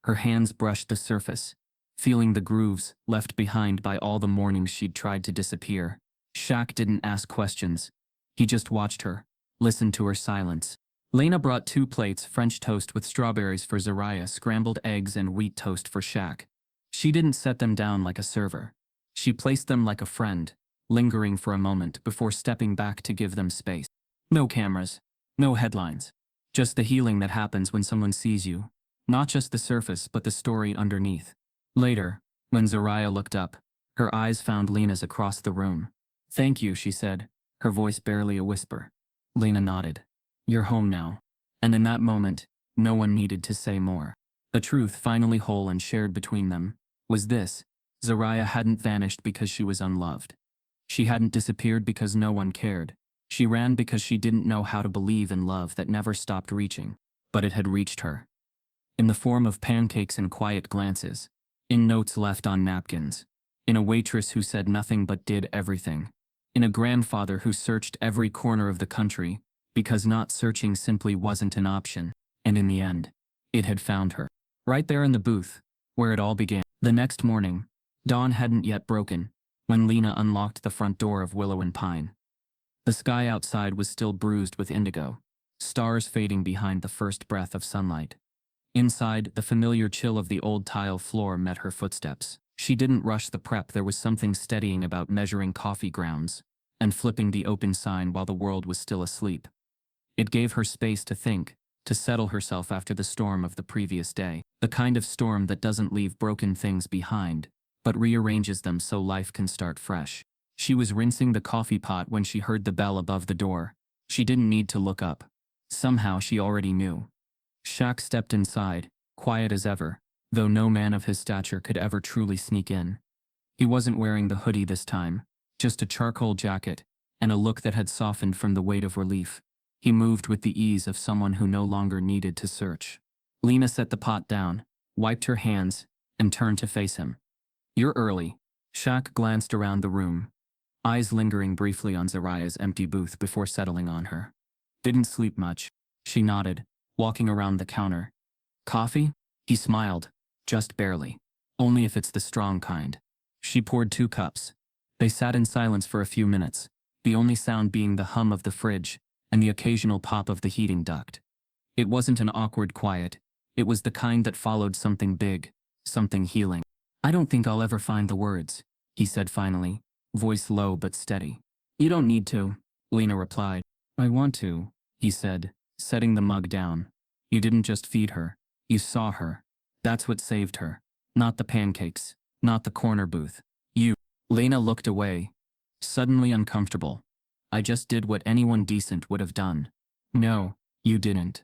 A: Her hands brushed the surface, feeling the grooves left behind by all the mornings she'd tried to disappear. Shaq didn't ask questions. He just watched her, listened to her silence. Lena brought 2 plates French toast with strawberries for Zariah, scrambled eggs and wheat toast for Shaq. She didn't set them down like a server. She placed them like a friend, lingering for a moment before stepping back to give them space. No cameras, no headlines. Just the healing that happens when someone sees you. Not just the surface but the story underneath. Later, when Zariah looked up, her eyes found Lena's across the room. "Thank you," she said, her voice barely a whisper. Lena nodded. "You're home now." And in that moment, no one needed to say more. The truth, finally whole and shared between them, was this: Zariah hadn't vanished because she was unloved. She hadn't disappeared because no one cared. She ran because she didn't know how to believe in love that never stopped reaching. but it had reached her. In the form of pancakes and quiet glances, in notes left on napkins, in a waitress who said nothing but did everything, in a grandfather who searched every corner of the country, because not searching simply wasn't an option, and in the end, it had found her. Right there in the booth, where it all began. The next morning, dawn hadn't yet broken, when Lena unlocked the front door of Willow and Pine. The sky outside was still bruised with indigo, stars fading behind the first breath of sunlight. Inside, the familiar chill of the old tile floor met her footsteps. She didn't rush the prep. There was something steadying about measuring coffee grounds and flipping the open sign while the world was still asleep. It gave her space to think, to settle herself after the storm of the previous day. The kind of storm that doesn't leave broken things behind, but rearranges them so life can start fresh. She was rinsing the coffee pot when she heard the bell above the door. She didn't need to look up. Somehow she already knew. Shaq stepped inside, quiet as ever, though no man of his stature could ever truly sneak in. He wasn't wearing the hoodie this time, just a charcoal jacket, and a look that had softened from the weight of relief. He moved with the ease of someone who no longer needed to search. Lena set the pot down, wiped her hands, and turned to face him. "You're early." Shaq glanced around the room, eyes lingering briefly on Zariah's empty booth before settling on her. "Didn't sleep much." She nodded, walking around the counter. "Coffee?" He smiled. "Just barely. Only if it's the strong kind." She poured 2 cups. They sat in silence for a few minutes, the only sound being the hum of the fridge and the occasional pop of the heating duct. It wasn't an awkward quiet. It was the kind that followed something big, something healing. "I don't think I'll ever find the words," he said finally, voice low but steady. "You don't need to," Lena replied. "I want to," he said, setting the mug down. "You didn't just feed her. You saw her. That's what saved her. Not the pancakes. Not the corner booth. You." Lena looked away, suddenly uncomfortable. "I just did what anyone decent would have done." "No, you didn't."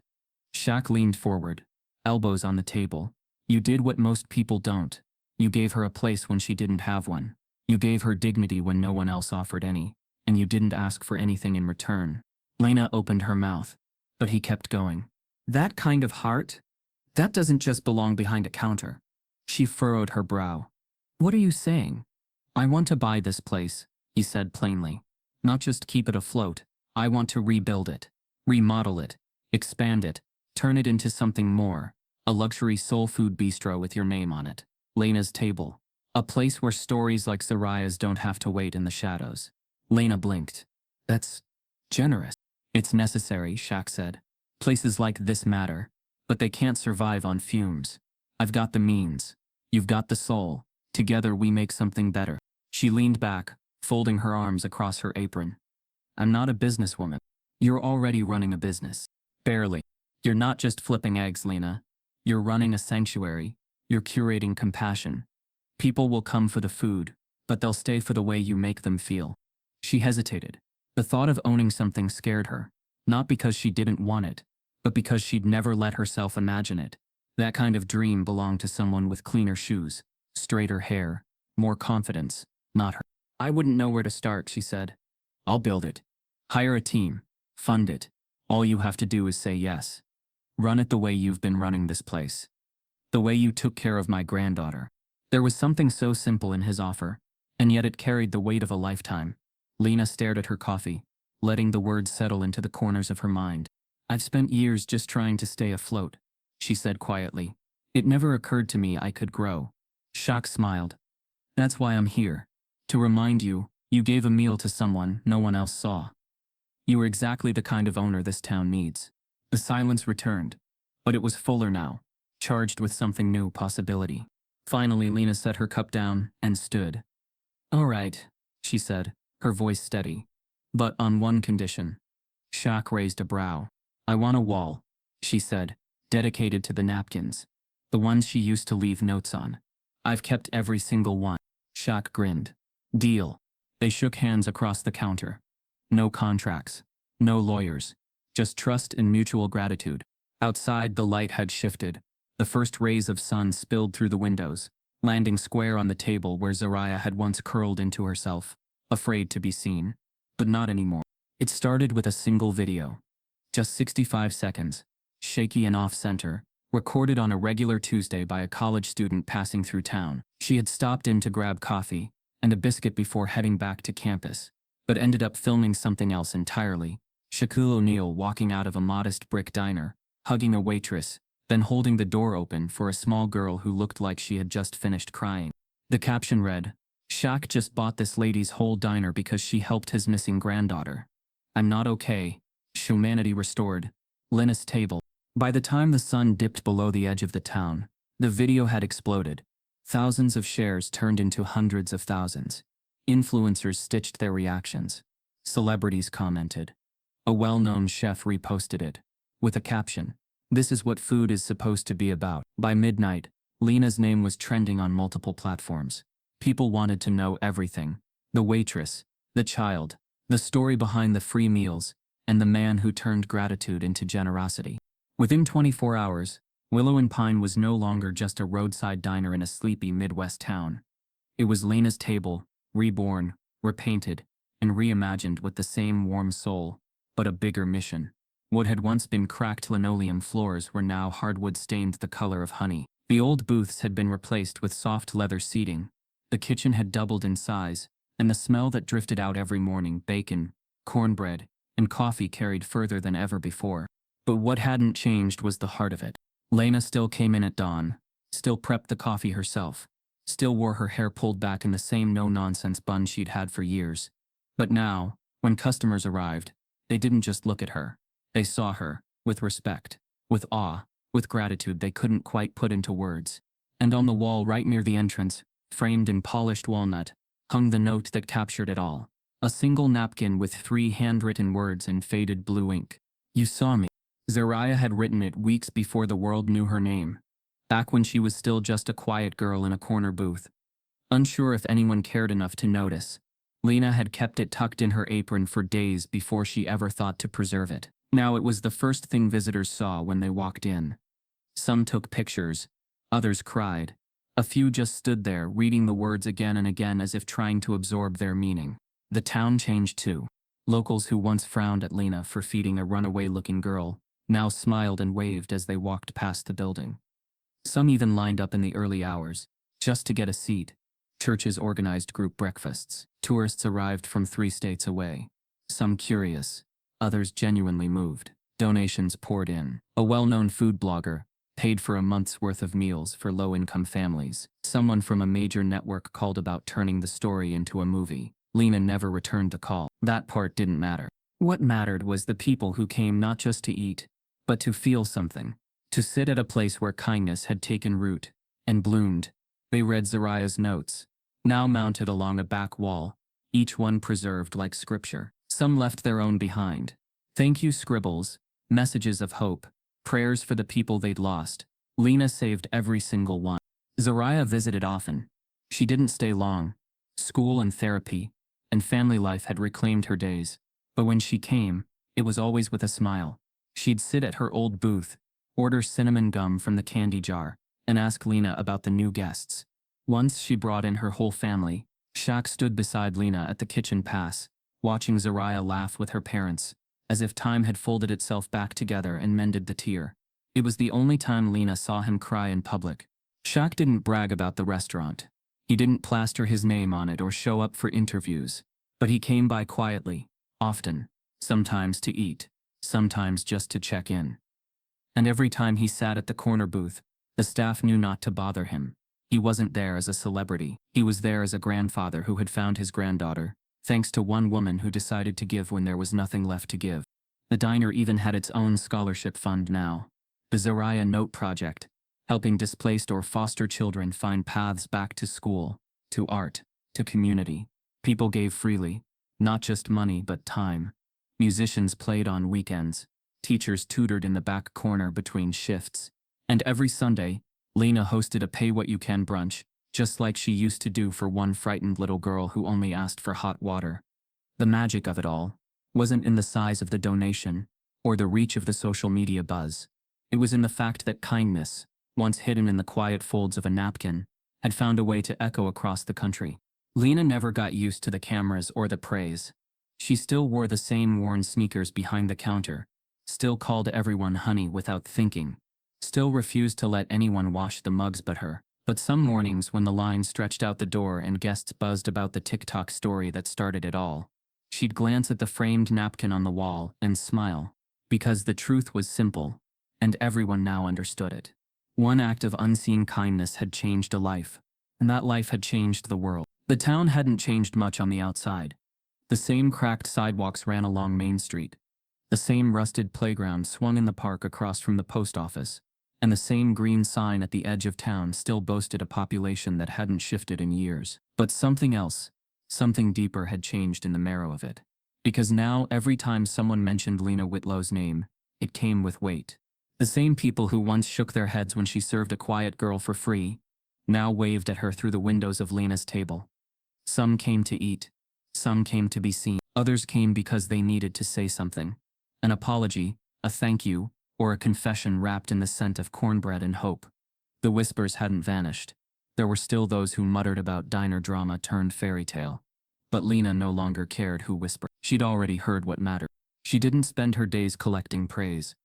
A: Shaq leaned forward, elbows on the table. "You did what most people don't. You gave her a place when she didn't have one. You gave her dignity when no one else offered any, and you didn't ask for anything in return." Lena opened her mouth, but he kept going. "That kind of heart? That doesn't just belong behind a counter." She furrowed her brow. "What are you saying?" "I want to buy this place," he said plainly. "Not just keep it afloat. I want to rebuild it, remodel it, expand it, turn it into something more. A luxury soul food bistro with your name on it. Lena's table. A place where stories like Zariah's don't have to wait in the shadows." Lena blinked. "That's generous." "It's necessary," Shaq said. "Places like this matter, but they can't survive on fumes. I've got the means. You've got the soul. Together we make something better." She leaned back, folding her arms across her apron. "I'm not a businesswoman." "You're already running a business." "Barely. You're not just flipping eggs, Lena. You're running a sanctuary. You're curating compassion. People will come for the food, but they'll stay for the way you make them feel." She hesitated. The thought of owning something scared her, not because she didn't want it, but because she'd never let herself imagine it. That kind of dream belonged to someone with cleaner shoes, straighter hair, more confidence, not her. "I wouldn't know where to start," she said. "I'll build it. Hire a team. Fund it. All you have to do is say yes. Run it the way you've been running this place. The way you took care of my granddaughter." There was something so simple in his offer, and yet it carried the weight of a lifetime. Lena stared at her coffee, letting the words settle into the corners of her mind. "I've spent years just trying to stay afloat," she said quietly. "It never occurred to me I could grow." Shaq smiled. "That's why I'm here. To remind you, you gave a meal to someone no one else saw. You were exactly the kind of owner this town needs." The silence returned, but it was fuller now, charged with something new, possibility. Finally, Lena set her cup down and stood. "All right," she said, her voice steady. "But on one condition." Shaq raised a brow. "I want a wall," she said, dedicated to the napkins. The ones she used to leave notes on. "I've kept every single one." Shaq grinned. "Deal." They shook hands across the counter. No contracts. No lawyers. Just trust and mutual gratitude. Outside, the light had shifted. The first rays of sun spilled through the windows, landing square on the table where Zariah had once curled into herself, afraid to be seen. But not anymore. It started with a single video. Just 65 seconds. shaky and off-center, recorded on a regular Tuesday by a college student passing through town. She had stopped in to grab coffee and a biscuit before heading back to campus, but ended up filming something else entirely. Shaquille O'Neal walking out of a modest brick diner, hugging a waitress, then holding the door open for a small girl who looked like she had just finished crying. The caption read, "Shaq just bought this lady's whole diner because she helped his missing granddaughter. I'm not okay. Humanity restored. Linus table." By the time the sun dipped below the edge of the town, the video had exploded. Thousands of shares turned into hundreds of thousands. Influencers stitched their reactions. Celebrities commented. A well-known chef reposted it, with a caption, "This is what food is supposed to be about." By midnight, Lena's name was trending on multiple platforms. People wanted to know everything. The waitress, the child, the story behind the free meals, and the man who turned gratitude into generosity. Within 24 hours, Willow and Pine was no longer just a roadside diner in a sleepy Midwest town. It was Lena's table, reborn, repainted, and reimagined with the same warm soul, but a bigger mission. What had once been cracked linoleum floors were now hardwood stained the color of honey. The old booths had been replaced with soft leather seating. The kitchen had doubled in size, and the smell that drifted out every morning, bacon, cornbread, and coffee carried further than ever before. But what hadn't changed was the heart of it. Lena still came in at dawn, still prepped the coffee herself, still wore her hair pulled back in the same no-nonsense bun she'd had for years. But now, when customers arrived, they didn't just look at her. They saw her, with respect, with awe, with gratitude they couldn't quite put into words. And on the wall right near the entrance, framed in polished walnut, hung the note that captured it all. A single napkin with 3 handwritten words in faded blue ink. "You saw me." Zariah had written it weeks before the world knew her name, back when she was still just a quiet girl in a corner booth. Unsure if anyone cared enough to notice, Lena had kept it tucked in her apron for days before she ever thought to preserve it. Now it was the first thing visitors saw when they walked in. Some took pictures, others cried. A few just stood there reading the words again and again as if trying to absorb their meaning. The town changed too. Locals who once frowned at Lena for feeding a runaway-looking girl now smiled and waved as they walked past the building. Some even lined up in the early hours, just to get a seat. Churches organized group breakfasts. Tourists arrived from 3 states away. Some curious, others genuinely moved. Donations poured in. A well-known food blogger paid for a month's worth of meals for low-income families. Someone from a major network called about turning the story into a movie. Lena never returned the call. That part didn't matter. What mattered was the people who came not just to eat, but to feel something. To sit at a place where kindness had taken root and bloomed. They read Zariah's notes, now mounted along a back wall, each one preserved like scripture. Some left their own behind. Thank you scribbles, messages of hope, prayers for the people they'd lost. Lena saved every single one. Zariah visited often. She didn't stay long. School and therapy and family life had reclaimed her days. But when she came, it was always with a smile. She'd sit at her old booth, order cinnamon gum from the candy jar, and ask Lena about the new guests. Once she brought in her whole family. Shaq stood beside Lena at the kitchen pass, watching Zariah laugh with her parents, as if time had folded itself back together and mended the tear. It was the only time Lena saw him cry in public. Shaq didn't brag about the restaurant. He didn't plaster his name on it or show up for interviews. But he came by quietly, often, sometimes to eat, sometimes just to check in. And every time he sat at the corner booth, the staff knew not to bother him. He wasn't there as a celebrity. He was there as a grandfather who had found his granddaughter, thanks to one woman who decided to give when there was nothing left to give. The diner even had its own scholarship fund now. The Zariah Note Project, helping displaced or foster children find paths back to school, to art, to community. People gave freely, not just money but time. Musicians played on weekends. Teachers tutored in the back corner between shifts. And every Sunday, Lena hosted a pay-what-you-can brunch, just like she used to do for one frightened little girl who only asked for hot water. The magic of it all wasn't in the size of the donation or the reach of the social media buzz. It was in the fact that kindness, once hidden in the quiet folds of a napkin, had found a way to echo across the country. Lena never got used to the cameras or the praise. She still wore the same worn sneakers behind the counter, still called everyone honey without thinking, still refused to let anyone wash the mugs but her. But some mornings when the line stretched out the door and guests buzzed about the TikTok story that started it all, she'd glance at the framed napkin on the wall and smile, because the truth was simple, and everyone now understood it. One act of unseen kindness had changed a life, and that life had changed the world. The town hadn't changed much on the outside. The same cracked sidewalks ran along Main Street. The same rusted playground swung in the park across from the post office, and the same green sign at the edge of town still boasted a population that hadn't shifted in years. But something else, something deeper had changed in the marrow of it. Because now every time someone mentioned Lena Whitlow's name, it came with weight. The same people who once shook their heads when she served a quiet girl for free, now waved at her through the windows of Lena's table. Some came to eat, some came to be seen, others came because they needed to say something. An apology, a thank you, or a confession wrapped in the scent of cornbread and hope. The whispers hadn't vanished. There were still those who muttered about diner drama turned fairy tale. But Lena no longer cared who whispered. She'd already heard what mattered. She didn't spend her days collecting praise.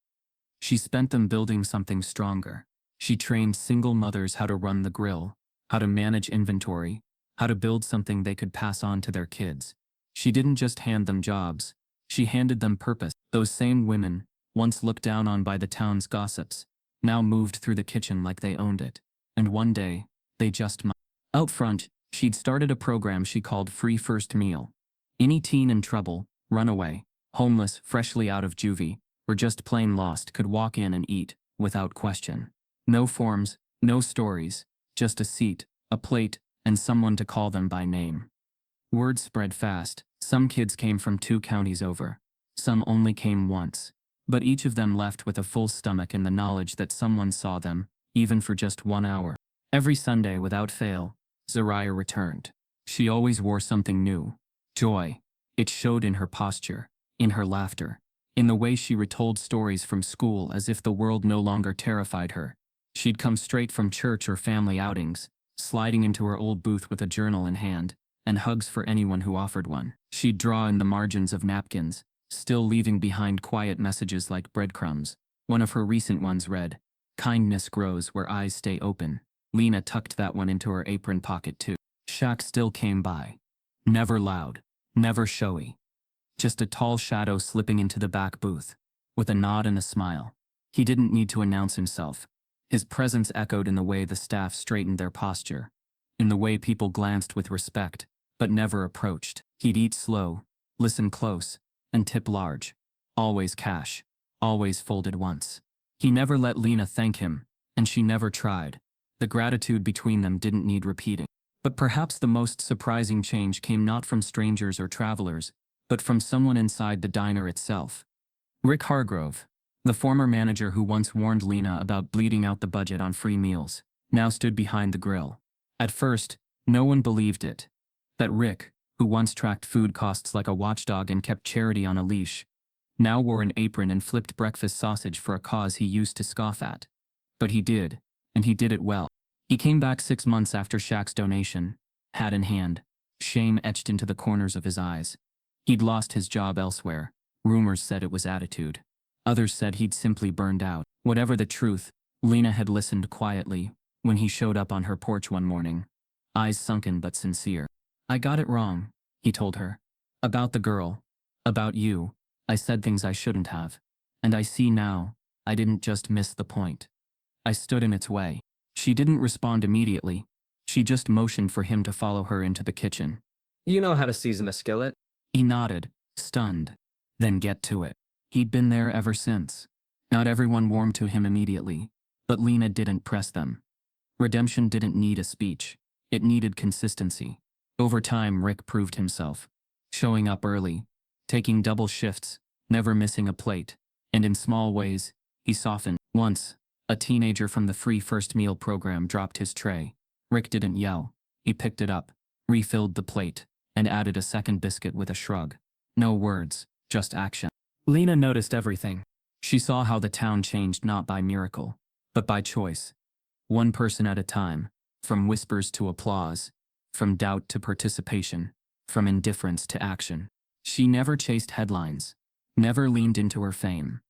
A: She spent them building something stronger. She trained single mothers how to run the grill, how to manage inventory, how to build something they could pass on to their kids. She didn't just hand them jobs, she handed them purpose. Those same women, once looked down on by the town's gossips, now moved through the kitchen like they owned it. And one day, they just might. Out front, she'd started a program she called Free First Meal. Any teen in trouble, runaway, homeless, freshly out of juvie, or just plain lost could walk in and eat, without question. No forms, no stories, just a seat, a plate, and someone to call them by name. Word spread fast. Some kids came from 2 counties over. Some only came once. But each of them left with a full stomach and the knowledge that someone saw them, even for just 1 hour. Every Sunday, without fail, Zariah returned. She always wore something new. Joy. It showed in her posture, in her laughter, in the way she retold stories from school as if the world no longer terrified her. She'd come straight from church or family outings, sliding into her old booth with a journal in hand, and hugs for anyone who offered one. She'd draw in the margins of napkins, still leaving behind quiet messages like breadcrumbs. One of her recent ones read, "Kindness grows where eyes stay open." Lena tucked that one into her apron pocket too. Shaq still came by. Never loud, never showy. Just a tall shadow slipping into the back booth, with a nod and a smile. He didn't need to announce himself. His presence echoed in the way the staff straightened their posture, in the way people glanced with respect, but never approached. He'd eat slow, listen close, and tip large. Always cash, always folded once. He never let Lena thank him, and she never tried. The gratitude between them didn't need repeating. But perhaps the most surprising change came not from strangers or travelers, but from someone inside the diner itself. Rick Hargrove, the former manager who once warned Lena about bleeding out the budget on free meals, now stood behind the grill. At first, no one believed it. That Rick, who once tracked food costs like a watchdog and kept charity on a leash, now wore an apron and flipped breakfast sausage for a cause he used to scoff at. But he did, and he did it well. He came back 6 months after Shaq's donation, hat in hand, shame etched into the corners of his eyes. He'd lost his job elsewhere. Rumors said it was attitude. Others said he'd simply burned out. Whatever the truth, Lena had listened quietly when he showed up on her porch one morning, eyes sunken but sincere. "I got it wrong," he told her. "About the girl. About you. I said things I shouldn't have. And I see now, I didn't just miss the point. I stood in its way." She didn't respond immediately. She just motioned for him to follow her into the kitchen.
D: "You know how to season a skillet?"
A: He nodded, stunned. "Then get to it." He'd been there ever since. Not everyone warmed to him immediately, but Lena didn't press them. Redemption didn't need a speech. It needed consistency. Over time, Rick proved himself. Showing up early, taking double shifts, never missing a plate. And in small ways, he softened. Once, a teenager from the Free First Meal program dropped his tray. Rick didn't yell. He picked it up, refilled the plate, and added a second biscuit with a shrug. No words, just action. Lena noticed everything. She saw how the town changed not by miracle, but by choice. One person at a time, from whispers to applause, from doubt to participation, from indifference to action. She never chased headlines, never leaned into her fame.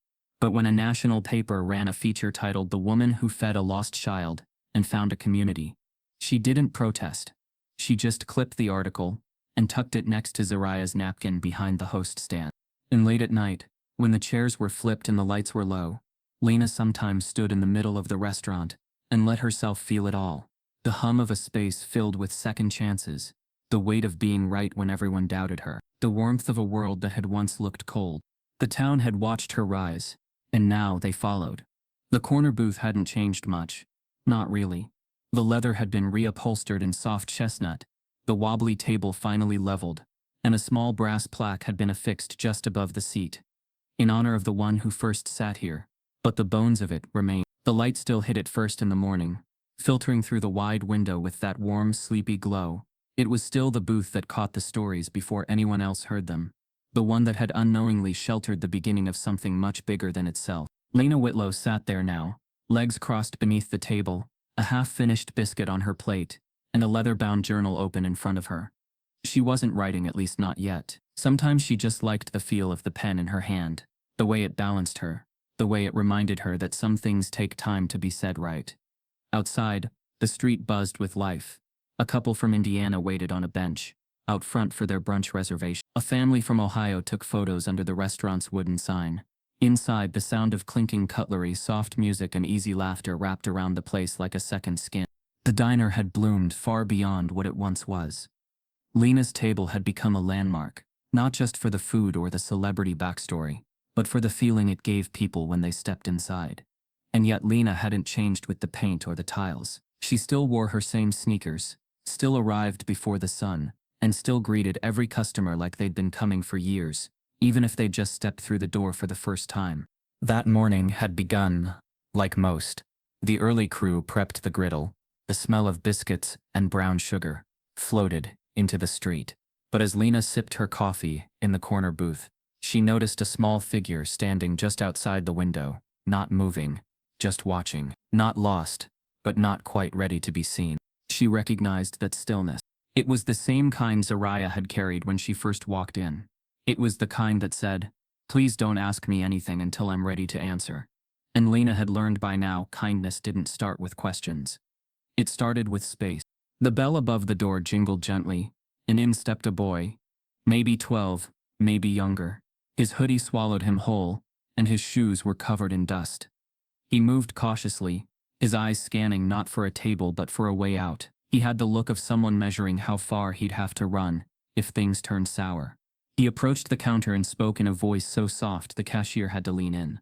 A: But when a national paper ran a feature titled "The Woman Who Fed a Lost Child and Found a Community," she didn't protest. She just clipped the article and tucked it next to Zariah's napkin behind the host stand. And late at night, when the chairs were flipped and the lights were low, Lena sometimes stood in the middle of the restaurant and let herself feel it all. The hum of a space filled with second chances, the weight of being right when everyone doubted her, the warmth of a world that had once looked cold. The town had watched her rise, and now they followed. The corner booth hadn't changed much. Not really. The leather had been reupholstered in soft chestnut, the wobbly table finally leveled, and a small brass plaque had been affixed just above the seat, in honor of the one who first sat here. But the bones of it remained. The light still hit it first in the morning, filtering through the wide window with that warm, sleepy glow. It was still the booth that caught the stories before anyone else heard them, the one that had unknowingly sheltered the beginning of something much bigger than itself. Lena Whitlow sat there now, legs crossed beneath the table, a half-finished biscuit on her plate, and a leather-bound journal open in front of her. She wasn't writing, at least not yet. Sometimes she just liked the feel of the pen in her hand, the way it balanced her, the way it reminded her that some things take time to be said right. Outside, the street buzzed with life. A couple from Indiana waited on a bench out front for their brunch reservation. A family from Ohio took photos under the restaurant's wooden sign. Inside, the sound of clinking cutlery, soft music, and easy laughter wrapped around the place like a second skin. The diner had bloomed far beyond what it once was. Lena's table had become a landmark, not just for the food or the celebrity backstory, but for the feeling it gave people when they stepped inside. And yet Lena hadn't changed with the paint or the tiles. She still wore her same sneakers, still arrived before the sun, and still greeted every customer like they'd been coming for years, even if they'd just stepped through the door for the first time. That morning had begun, like most. The early crew prepped the griddle. The smell of biscuits and brown sugar floated into the street. But as Lena sipped her coffee in the corner booth, she noticed a small figure standing just outside the window, not moving, just watching, not lost, but not quite ready to be seen. She recognized that stillness. It was the same kind Zariah had carried when she first walked in. It was the kind that said, "Please don't ask me anything until I'm ready to answer." And Lena had learned by now kindness didn't start with questions. It started with space. The bell above the door jingled gently, and in stepped a boy, maybe 12, maybe younger. His hoodie swallowed him whole, and his shoes were covered in dust. He moved cautiously, his eyes scanning not for a table but for a way out. He had the look of someone measuring how far he'd have to run if things turned sour. He approached the counter and spoke in a voice so soft the cashier had to lean in.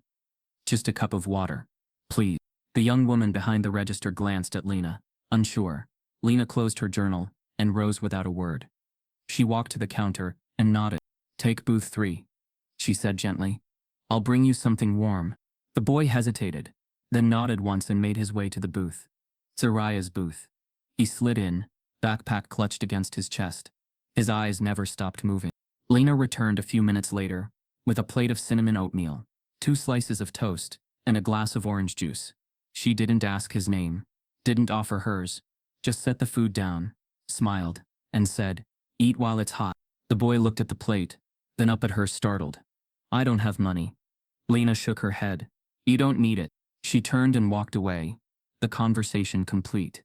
A: "Just a cup of water, please." The young woman behind the register glanced at Lena, unsure. Lena closed her journal and rose without a word. She walked to the counter and nodded. "Take booth 3, she said gently. "I'll bring you something warm." The boy hesitated, then nodded once and made his way to the booth. Zariah's booth. He slid in, backpack clutched against his chest. His eyes never stopped moving. Lena returned a few minutes later, with a plate of cinnamon oatmeal, 2 slices of toast, and a glass of orange juice. She didn't ask his name, didn't offer hers, just set the food down, smiled, and said, "Eat while it's hot." The boy looked at the plate, then up at her startled. "I don't have money." Lena shook her head. "You don't need it." She turned and walked away, the conversation complete.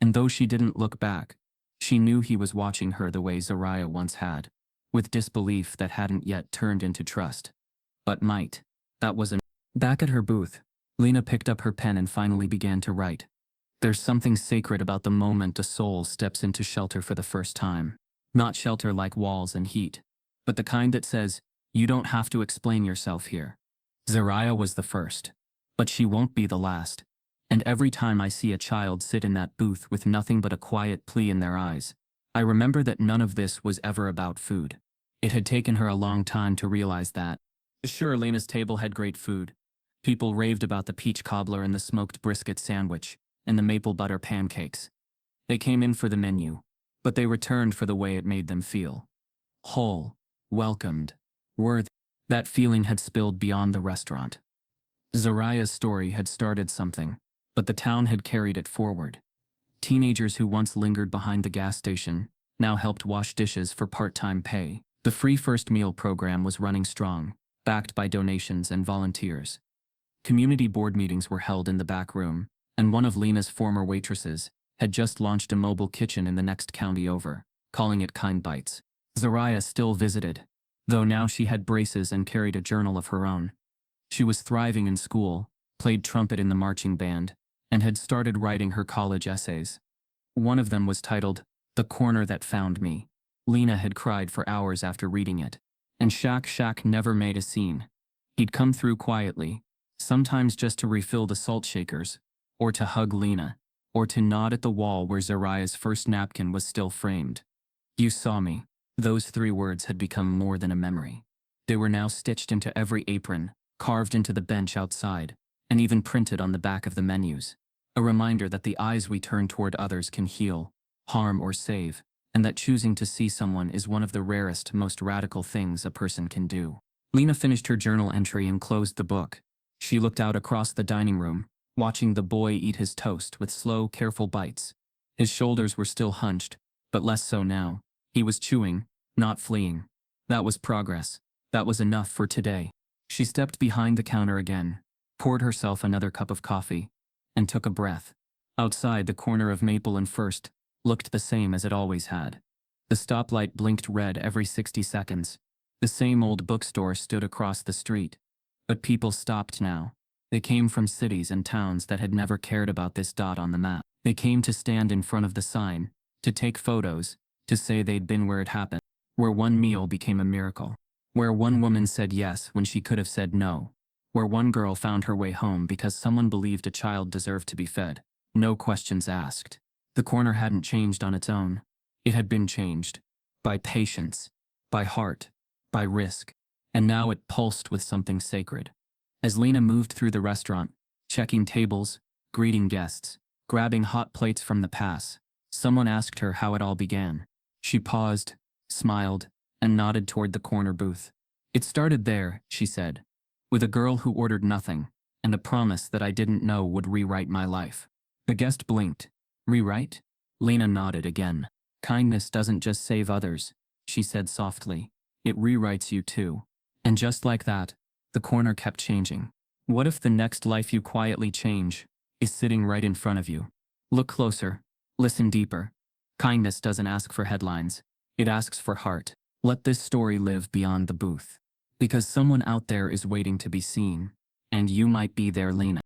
A: And though she didn't look back, she knew he was watching her the way Zariah once had, with disbelief that hadn't yet turned into trust. But might. That was Back at her booth, Lena picked up her pen and finally began to write. There's something sacred about the moment a soul steps into shelter for the first time. Not shelter like walls and heat, but the kind that says, "You don't have to explain yourself here." Zariah was the first, but she won't be the last. And every time I see a child sit in that booth with nothing but a quiet plea in their eyes, I remember that none of this was ever about food. It had taken her a long time to realize that. Sure, Lena's table had great food. People raved about the peach cobbler and the smoked brisket sandwich, and the maple butter pancakes. They came in for the menu, but they returned for the way it made them feel. Whole, welcomed, worthy. That feeling had spilled beyond the restaurant. Zariah's story had started something, but the town had carried it forward. Teenagers who once lingered behind the gas station now helped wash dishes for part-time pay. The free first meal program was running strong, backed by donations and volunteers. Community board meetings were held in the back room, and one of Lena's former waitresses had just launched a mobile kitchen in the next county over, calling it Kind Bites. Zariah still visited, though now she had braces and carried a journal of her own. She was thriving in school, played trumpet in the marching band, and had started writing her college essays. One of them was titled, "The Corner That Found Me." Lena had cried for hours after reading it, and Shaq never made a scene. He'd come through quietly, sometimes just to refill the salt shakers, or to hug Lena, or to nod at the wall where Zariah's first napkin was still framed. "You saw me." Those 3 words had become more than a memory. They were now stitched into every apron, carved into the bench outside, and even printed on the back of the menus. A reminder that the eyes we turn toward others can heal, harm, or save, and that choosing to see someone is one of the rarest, most radical things a person can do. Lena finished her journal entry and closed the book. She looked out across the dining room, watching the boy eat his toast with slow, careful bites. His shoulders were still hunched, but less so now. He was chewing, not fleeing. That was progress. That was enough for today. She stepped behind the counter again, poured herself another cup of coffee, and took a breath. Outside, the corner of Maple and First looked the same as it always had. The stoplight blinked red every 60 seconds. The same old bookstore stood across the street. But people stopped now. They came from cities and towns that had never cared about this dot on the map. They came to stand in front of the sign, to take photos, to say they'd been where it happened, where one meal became a miracle, where one woman said yes when she could have said no, where one girl found her way home because someone believed a child deserved to be fed. No questions asked. The corner hadn't changed on its own. It had been changed. By patience. By heart. By risk. And now it pulsed with something sacred. As Lena moved through the restaurant, checking tables, greeting guests, grabbing hot plates from the pass, someone asked her how it all began. She paused, smiled, and nodded toward the corner booth. "It started there," she said, "with a girl who ordered nothing, and a promise that I didn't know would rewrite my life." The guest blinked. "Rewrite?" Lena nodded again. "Kindness doesn't just save others," she said softly. "It rewrites you too." And just like that, the corner kept changing. What if the next life you quietly change is sitting right in front of you? Look closer. Listen deeper. Kindness doesn't ask for headlines. It asks for heart. Let this story live beyond the booth. Because someone out there is waiting to be seen. And you might be there, Lena.